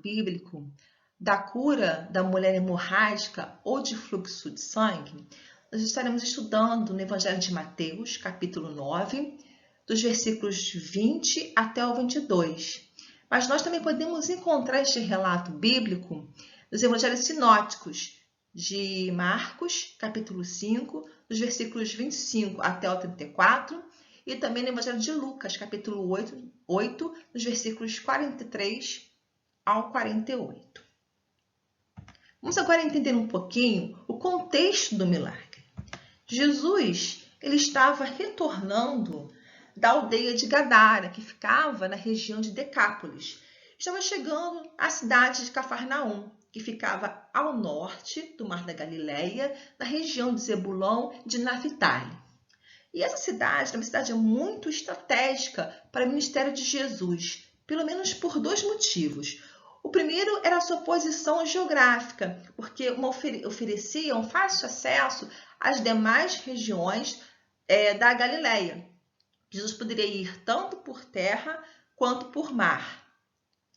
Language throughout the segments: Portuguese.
bíblico da cura da mulher hemorrágica ou de fluxo de sangue, nós estaremos estudando no Evangelho de Mateus, capítulo 9, dos versículos 20 até o 22. Mas nós também podemos encontrar este relato bíblico nos Evangelhos sinóticos de Marcos, capítulo 5, dos versículos 25 até o 34, e também no Evangelho de Lucas, capítulo 8, dos versículos 43 ao 48. Vamos agora entender um pouquinho o contexto do milagre. Jesus ele estava retornando da aldeia de Gadara, que ficava na região de Decápolis. Estava chegando à cidade de Cafarnaum, que ficava ao norte do Mar da Galileia, na região de Zebulon e de Naftali. E essa cidade é uma cidade muito estratégica para o ministério de Jesus, pelo menos por dois motivos. O primeiro era a sua posição geográfica, porque oferecia um fácil acesso às demais regiões da Galileia. Jesus poderia ir tanto por terra quanto por mar.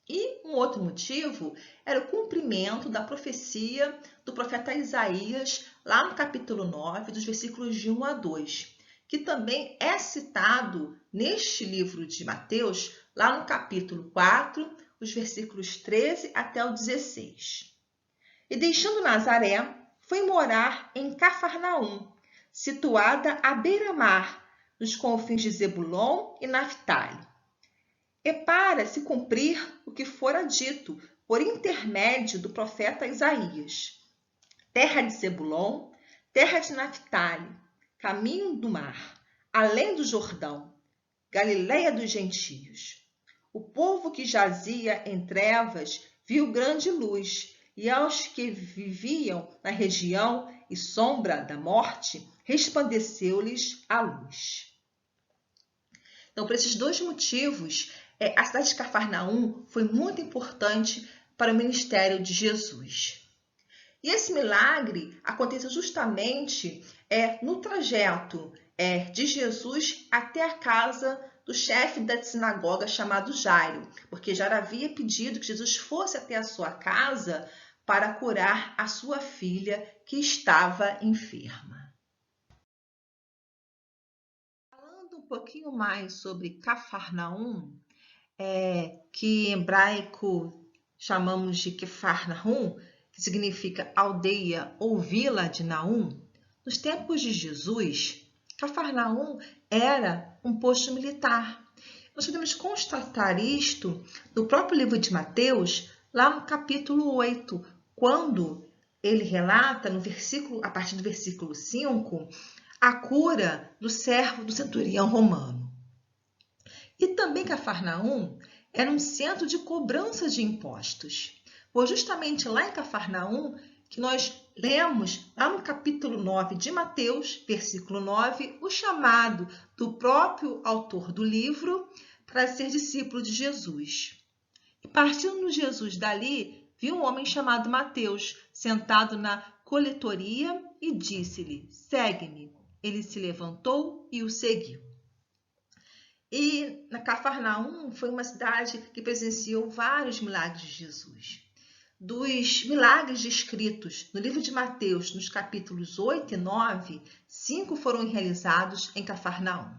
E um outro motivo era o cumprimento da profecia do profeta Isaías, lá no capítulo 9, dos versículos de 1 a 2, que também é citado neste livro de Mateus, lá no capítulo 4, os versículos 13 até o 16. E deixando Nazaré, foi morar em Cafarnaum, situada à beira-mar, nos confins de Zebulon e Naftali. E para se cumprir o que fora dito por intermédio do profeta Isaías: terra de Zebulon, terra de Naftali, caminho do mar, além do Jordão, Galileia dos gentios. O povo que jazia em trevas viu grande luz, e aos que viviam na região e sombra da morte, resplandeceu-lhes a luz. Então, por esses dois motivos, a cidade de Cafarnaum foi muito importante para o ministério de Jesus. E esse milagre aconteceu justamente no trajeto de Jesus até a casa do chefe da sinagoga chamado Jairo, porque Jairo havia pedido que Jesus fosse até a sua casa para curar a sua filha que estava enferma. Falando um pouquinho mais sobre Cafarnaum, que em hebraico chamamos de Kefarnaum, que significa aldeia ou vila de Naum, nos tempos de Jesus, Cafarnaum era um posto militar. Nós podemos constatar isto no próprio livro de Mateus, lá no capítulo 8, quando ele relata, a partir do versículo 5, a cura do servo do centurião romano. E também Cafarnaum era um centro de cobrança de impostos. Foi justamente lá em Cafarnaum que nós lemos, lá no capítulo 9 de Mateus, versículo 9, o chamado do próprio autor do livro para ser discípulo de Jesus. E partindo Jesus dali, viu um homem chamado Mateus, sentado na coletoria, e disse-lhe: segue-me. Ele se levantou e o seguiu. E na Cafarnaum foi uma cidade que presenciou vários milagres de Jesus. Dos milagres descritos no livro de Mateus, nos capítulos 8 e 9, 5 foram realizados em Cafarnaum.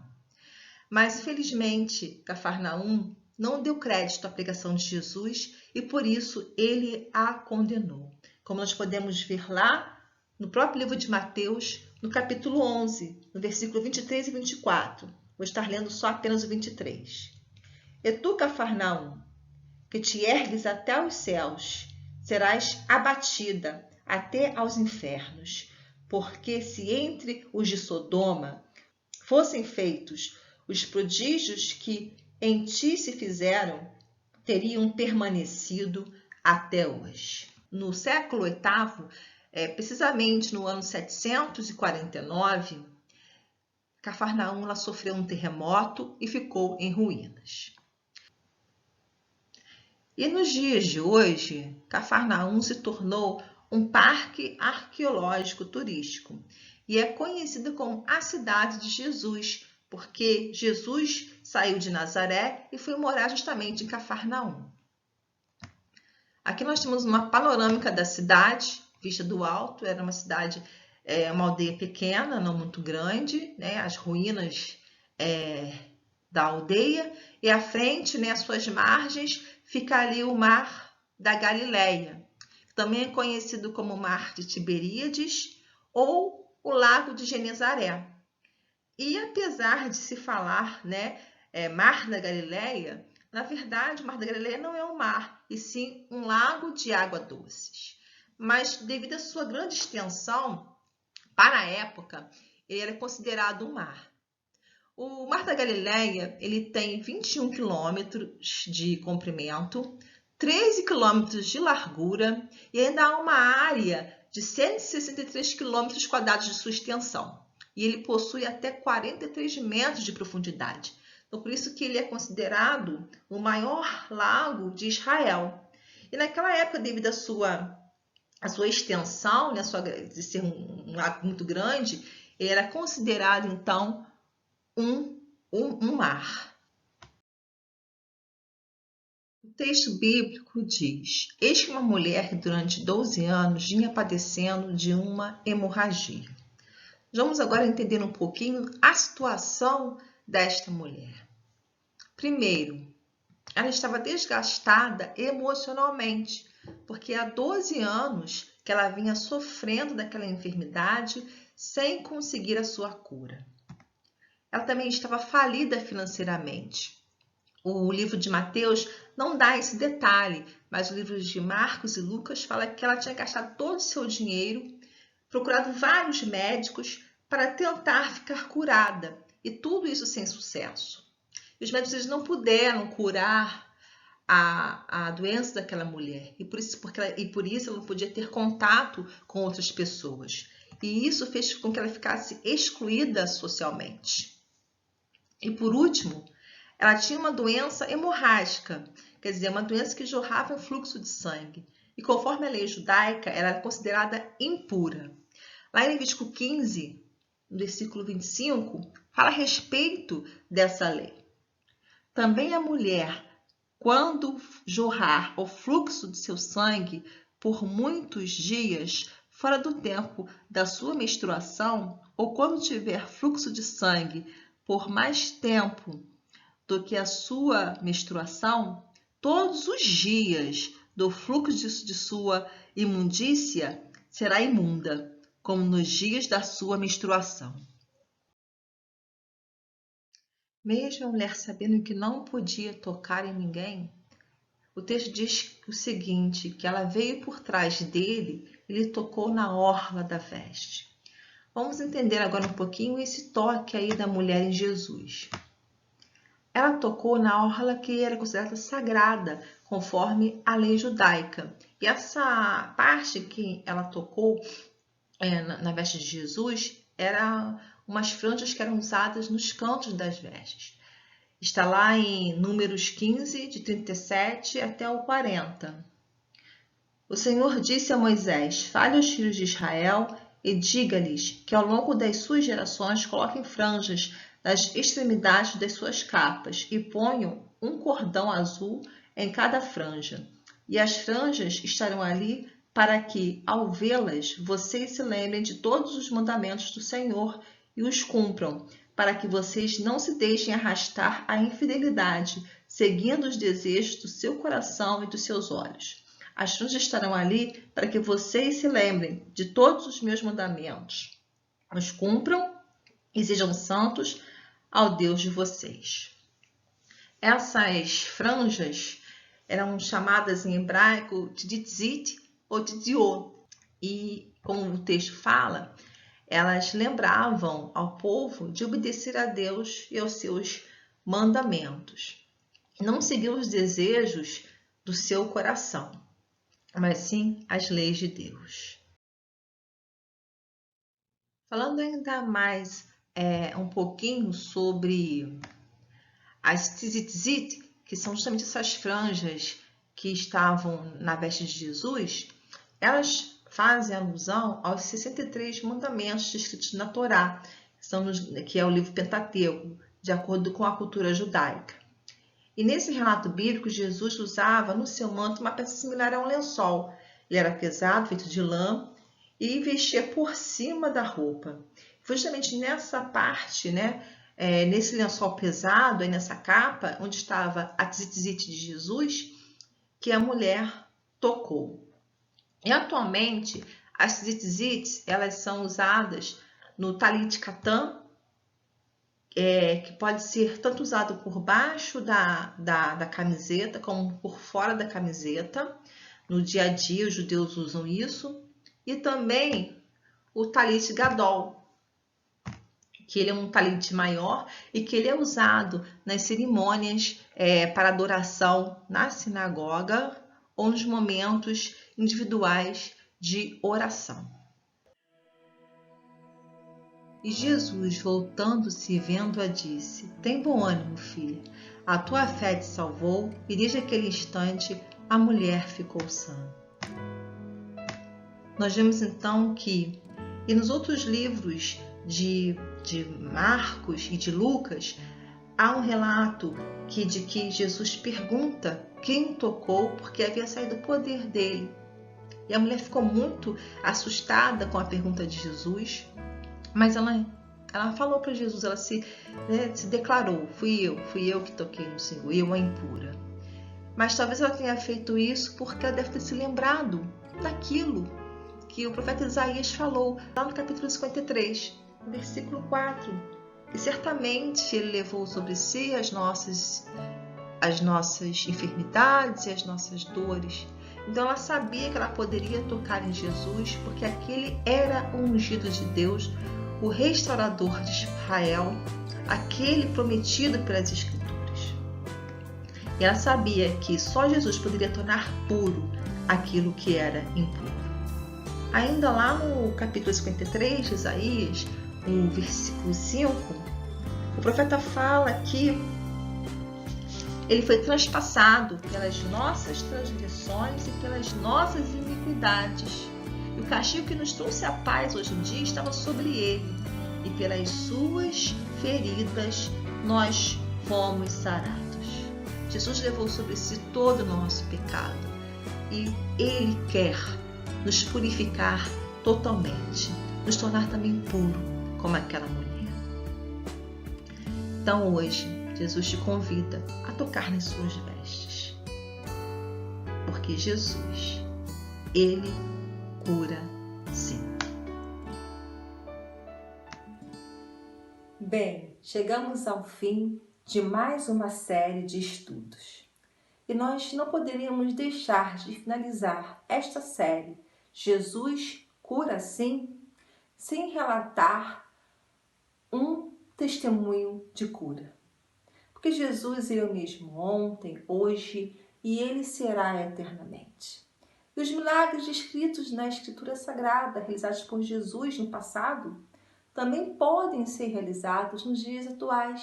Mas, infelizmente, Cafarnaum não deu crédito à pregação de Jesus e, por isso, ele a condenou. Como nós podemos ver lá no próprio livro de Mateus, no capítulo 11, no versículo 23 e 24. Vou estar lendo só apenas o 23. E tu, Cafarnaum, que te ergues até os céus, serás abatida até aos infernos, porque se entre os de Sodoma fossem feitos os prodígios que em ti se fizeram, teriam permanecido até hoje. No século VIII, precisamente no ano 749, Cafarnaum ela sofreu um terremoto e ficou em ruínas. E nos dias de hoje, Cafarnaum se tornou um parque arqueológico turístico e é conhecida como a cidade de Jesus, porque Jesus saiu de Nazaré e foi morar justamente em Cafarnaum. Aqui nós temos uma panorâmica da cidade, vista do alto. Era uma cidade, uma aldeia pequena, não muito grande, né? As ruínas da aldeia, e à frente, né, às suas margens, fica ali o Mar da Galileia, que também é conhecido como Mar de Tiberíades ou o Lago de Genezaré. E apesar de se falar, né, Mar da Galileia, na verdade, o Mar da Galileia não é um mar, e sim um lago de água doces. Mas, devido à sua grande extensão, para a época, ele era considerado um mar. O Mar da Galileia, ele tem 21 quilômetros de comprimento, 13 quilômetros de largura e ainda há uma área de 163 quilômetros quadrados de sua extensão. E ele possui até 43 metros de profundidade. Então, por isso que ele é considerado o maior lago de Israel. E naquela época, devido à sua extensão, né, de ser um lago muito grande, ele era considerado, então, um mar. O texto bíblico diz: eis que uma mulher que durante 12 anos vinha padecendo de uma hemorragia. Vamos agora entender um pouquinho a situação desta mulher. Primeiro, ela estava desgastada emocionalmente, porque há 12 anos que ela vinha sofrendo daquela enfermidade sem conseguir a sua cura. Ela também estava falida financeiramente. O livro de Mateus não dá esse detalhe, mas o livro de Marcos e Lucas fala que ela tinha gastado todo o seu dinheiro, procurado vários médicos para tentar ficar curada, e tudo isso sem sucesso. E os médicos não puderam curar a doença daquela mulher, e por isso ela não podia ter contato com outras pessoas. E isso fez com que ela ficasse excluída socialmente. E por último, ela tinha uma doença hemorrágica, quer dizer, uma doença que jorrava um fluxo de sangue. E conforme a lei judaica, ela era considerada impura. Lá em Levítico 15, no versículo 25, fala a respeito dessa lei. Também a mulher, quando jorrar o fluxo de seu sangue por muitos dias, fora do tempo da sua menstruação, ou quando tiver fluxo de sangue por mais tempo do que a sua menstruação, todos os dias do fluxo de sua imundícia será imunda, como nos dias da sua menstruação. Mesmo a mulher sabendo que não podia tocar em ninguém, o texto diz o seguinte, que ela veio por trás dele e lhe tocou na orla da veste. Vamos entender agora um pouquinho esse toque aí da mulher em Jesus. Ela tocou na orla que era considerada sagrada, conforme a lei judaica. E essa parte que ela tocou na veste de Jesus eram umas franjas que eram usadas nos cantos das vestes. Está lá em Números 15, de 37 até o 40. O Senhor disse a Moisés: fale aos filhos de Israel e diga-lhes que ao longo das suas gerações coloquem franjas nas extremidades das suas capas e ponham um cordão azul em cada franja. E as franjas estarão ali para que, ao vê-las, vocês se lembrem de todos os mandamentos do Senhor e os cumpram, para que vocês não se deixem arrastar à infidelidade, seguindo os desejos do seu coração e dos seus olhos. As franjas estarão ali para que vocês se lembrem de todos os meus mandamentos, os cumpram e sejam santos ao Deus de vocês. Essas franjas eram chamadas em hebraico tzitzit ou tzitzit, e como o texto fala, elas lembravam ao povo de obedecer a Deus e aos seus mandamentos, não seguir os desejos do seu coração, mas sim as leis de Deus. Falando ainda mais um pouquinho sobre as tzitzit, que são justamente essas franjas que estavam na veste de Jesus, elas fazem alusão aos 63 mandamentos descritos na Torá, que é o livro Pentateuco, de acordo com a cultura judaica. E nesse relato bíblico, Jesus usava no seu manto uma peça similar a um lençol. Ele era pesado, feito de lã, e vestia por cima da roupa. Foi justamente nessa parte, né, nesse lençol pesado, aí nessa capa, onde estava a tzitzit de Jesus, que a mulher tocou. E atualmente, as tzitzits, elas são usadas no talit katan, que pode ser tanto usado por baixo da camiseta, como por fora da camiseta. No dia a dia, os judeus usam isso. E também o talit gadol, que ele é um talit maior e que ele é usado nas cerimônias para adoração na sinagoga ou nos momentos individuais de oração. E Jesus, voltando-se e vendo-a, disse: Tem bom ânimo, filha, a tua fé te salvou. E desde aquele instante a mulher ficou sã. Nós vemos então que, e nos outros livros de Marcos e de Lucas, há um relato de que Jesus pergunta quem tocou, porque havia saído o poder dele. E a mulher ficou muito assustada com a pergunta de Jesus, mas ela falou para Jesus, ela se declarou: fui eu que toquei no Senhor, eu a impura. Mas talvez ela tenha feito isso porque ela deve ter se lembrado daquilo que o profeta Isaías falou lá no capítulo 53, no versículo 4. E certamente ele levou sobre si as nossas enfermidades e as nossas dores. Então ela sabia que ela poderia tocar em Jesus, porque aquele era o ungido de Deus, o restaurador de Israel, aquele prometido pelas Escrituras. E ela sabia que só Jesus poderia tornar puro aquilo que era impuro. Ainda lá no capítulo 53 de Isaías, no versículo 5, o profeta fala que ele foi transpassado pelas nossas transgressões e pelas nossas iniquidades. E o castigo que nos trouxe a paz hoje em dia estava sobre ele. E pelas suas feridas nós fomos sarados. Jesus levou sobre si todo o nosso pecado. E ele quer nos purificar totalmente, nos tornar também puro como aquela mulher. Então hoje, Jesus te convida a tocar nas suas vestes, porque Jesus, ele cura sim. Bem, chegamos ao fim de mais uma série de estudos. E nós não poderíamos deixar de finalizar esta série Jesus cura sim, sem relatar um testemunho de cura. Porque Jesus é o mesmo ontem, hoje e ele será eternamente. E os milagres descritos na Escritura Sagrada, realizados por Jesus no passado, também podem ser realizados nos dias atuais,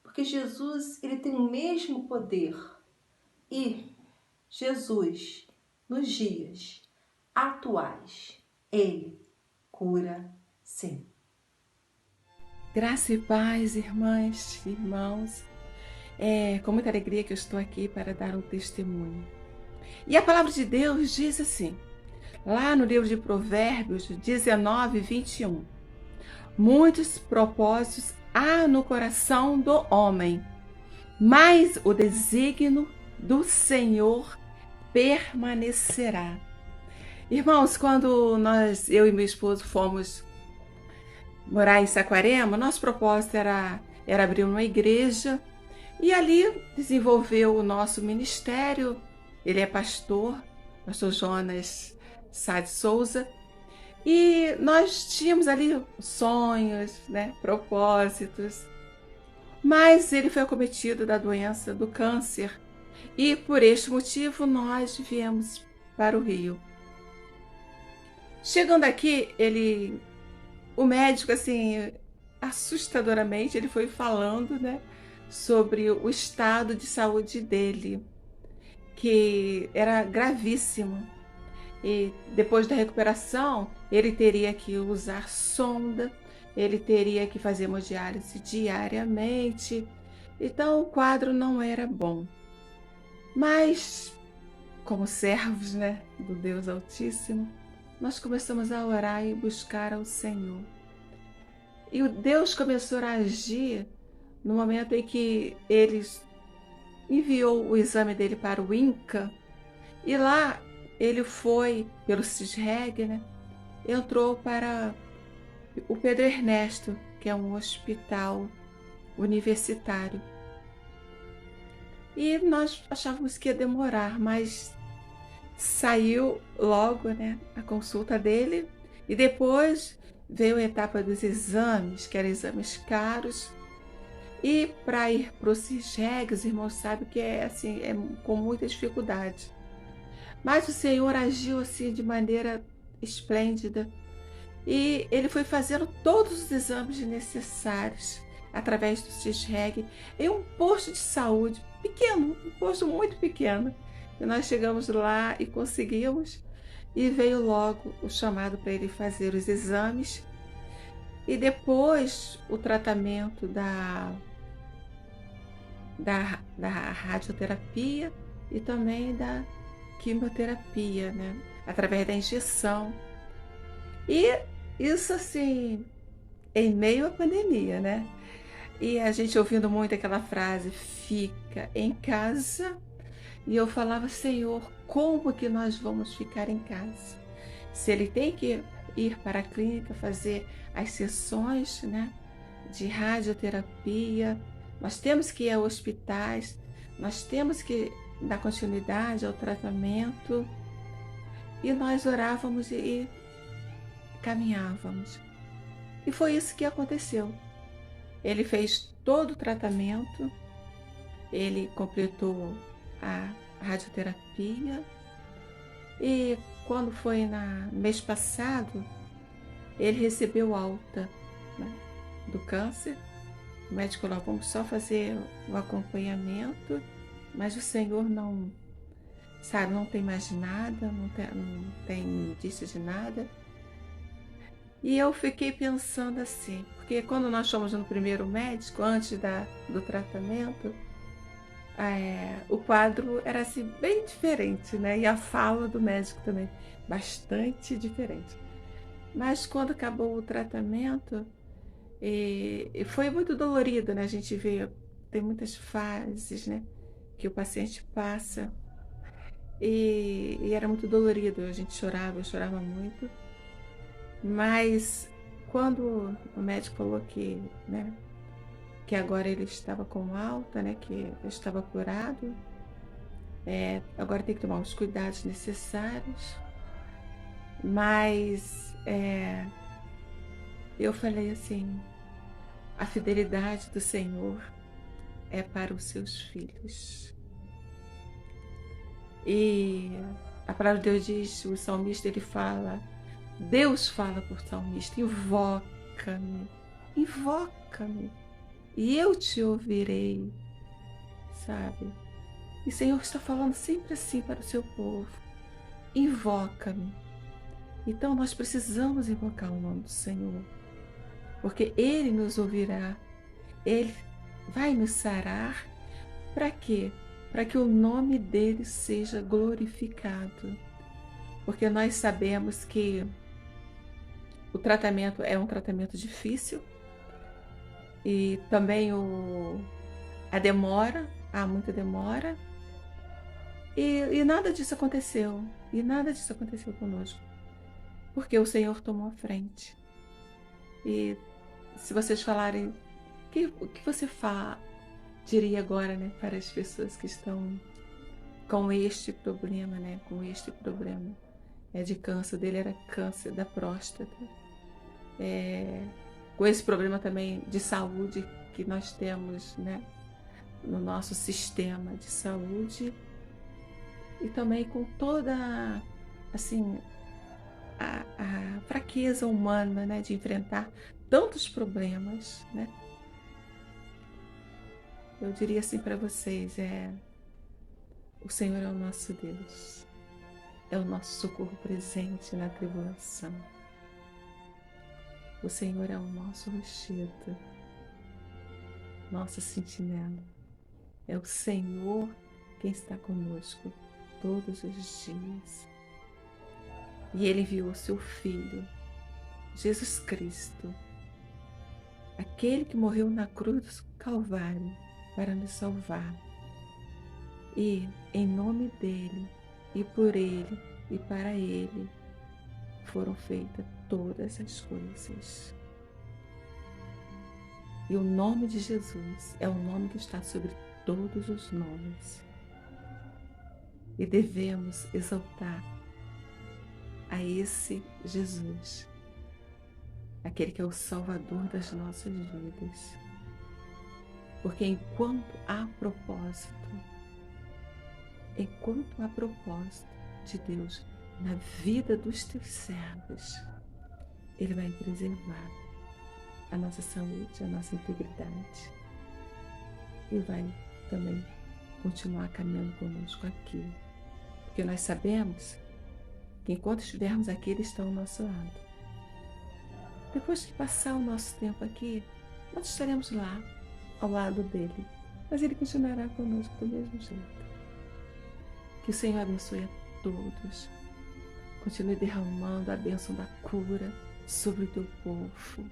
porque Jesus ele tem o mesmo poder. E Jesus, nos dias atuais, ele cura sim. Graça e paz, irmãs e irmãos. É com muita alegria que eu estou aqui para dar um testemunho. E a palavra de Deus diz assim, lá no livro de Provérbios 19, 21. Muitos propósitos há no coração do homem, mas o desígnio do Senhor permanecerá. Irmãos, quando eu e meu esposo fomos morar em Saquarema, nosso propósito era abrir uma igreja e ali desenvolver o nosso ministério. Ele é pastor Jonas Sá de Souza, e nós tínhamos ali sonhos, propósitos, mas ele foi acometido da doença do câncer e por este motivo nós viemos para o Rio. Chegando aqui, o médico, assim, assustadoramente, ele foi falando, sobre o estado de saúde dele, que era gravíssimo. E depois da recuperação, ele teria que usar sonda, ele teria que fazer hemodiálise diariamente. Então o quadro não era bom. Mas, como servos, né, do Deus Altíssimo, nós começamos a orar e buscar ao Senhor. E o Deus começou a agir no momento em que eles enviou o exame dele para o INCA, e lá ele foi pelo CISREG, né? Entrou para o Pedro Ernesto, que é um hospital universitário. E nós achávamos que ia demorar, mas saiu logo, né, a consulta dele, e depois veio a etapa dos exames, que eram exames caros. E para ir para o CISREG, os irmãos sabem que é assim, é com muita dificuldade. Mas o Senhor agiu assim de maneira esplêndida. E ele foi fazendo todos os exames necessários através do CISREG em um posto de saúde pequeno, um posto muito pequeno. E nós chegamos lá e conseguimos, e veio logo o chamado para ele fazer os exames e depois o tratamento da radioterapia e também da quimioterapia, né? Através da injeção. E isso assim, em meio à pandemia, né? E a gente ouvindo muito aquela frase, fica em casa. E eu falava, Senhor, como que nós vamos ficar em casa? Se ele tem que ir para a clínica fazer as sessões, né, de radioterapia, nós temos que ir a hospitais, nós temos que dar continuidade ao tratamento. E nós orávamos e caminhávamos. E foi isso que aconteceu. Ele fez todo o tratamento, ele completou a radioterapia e quando foi no mês passado, ele recebeu alta, né, do câncer. O médico falou, vamos só fazer o acompanhamento, mas o Senhor não, sabe, não tem mais nada, não tem indício de nada. E eu fiquei pensando assim, porque quando nós fomos no primeiro médico, antes do tratamento, o quadro era assim, bem diferente, né? E a fala do médico também, bastante diferente. Mas quando acabou o tratamento, e foi muito dolorido, né? A gente vê, tem muitas fases, né? Que o paciente passa. E era muito dolorido, a gente chorava, eu chorava muito. Mas quando o médico falou que, né, que agora ele estava com alta, né, que eu estava curado, agora tem que tomar os cuidados necessários. Mas eu falei assim, a fidelidade do Senhor é para os seus filhos. E a palavra de Deus diz, o salmista ele fala, Deus fala por salmista, invoca-me, invoca-me, e eu te ouvirei, sabe? E o Senhor está falando sempre assim para o seu povo, invoca-me. Então nós precisamos invocar o nome do Senhor, porque Ele nos ouvirá, Ele vai nos sarar. Para quê? Para que o nome dele seja glorificado. Porque nós sabemos que o tratamento é um tratamento difícil e também a demora, há muita demora. E nada disso aconteceu. E nada disso aconteceu conosco. Porque o Senhor tomou a frente. E se vocês falarem, o que você diria agora, né, para as pessoas que estão com este problema, né, com este problema de câncer, dele era câncer da próstata, com esse problema também de saúde que nós temos, né, no nosso sistema de saúde, e também com toda, assim, a fraqueza humana, né, de enfrentar tantos problemas, né. Eu diria assim para vocês, o Senhor é o nosso Deus, é o nosso socorro presente na tribulação. O Senhor é o nosso rochedo, nossa sentinela. É o Senhor quem está conosco todos os dias. E Ele enviou o seu Filho, Jesus Cristo, aquele que morreu na cruz do Calvário para nos salvar. E em nome dele, e por ele, e para ele, foram feitas todas as coisas. E o nome de Jesus é o nome que está sobre todos os nomes. E devemos exaltar a esse Jesus, aquele que é o Salvador das nossas vidas. Porque enquanto há propósito de Deus na vida dos teus servos, Ele vai preservar a nossa saúde, a nossa integridade e vai também continuar caminhando conosco aqui. Porque nós sabemos que enquanto estivermos aqui, Ele está ao nosso lado. Depois que passar o nosso tempo aqui, nós estaremos lá, ao lado dele, mas Ele continuará conosco do mesmo jeito. Que o Senhor abençoe a todos. Continue derramando a bênção da cura sobre o teu povo,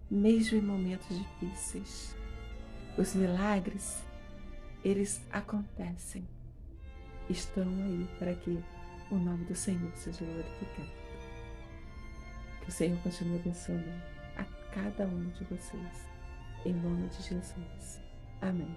mesmo em momentos difíceis. Os milagres, eles acontecem. Estão aí para que o nome do Senhor seja glorificado. Que o Senhor continue abençoando a cada um de vocês. Em nome de Jesus. Amém.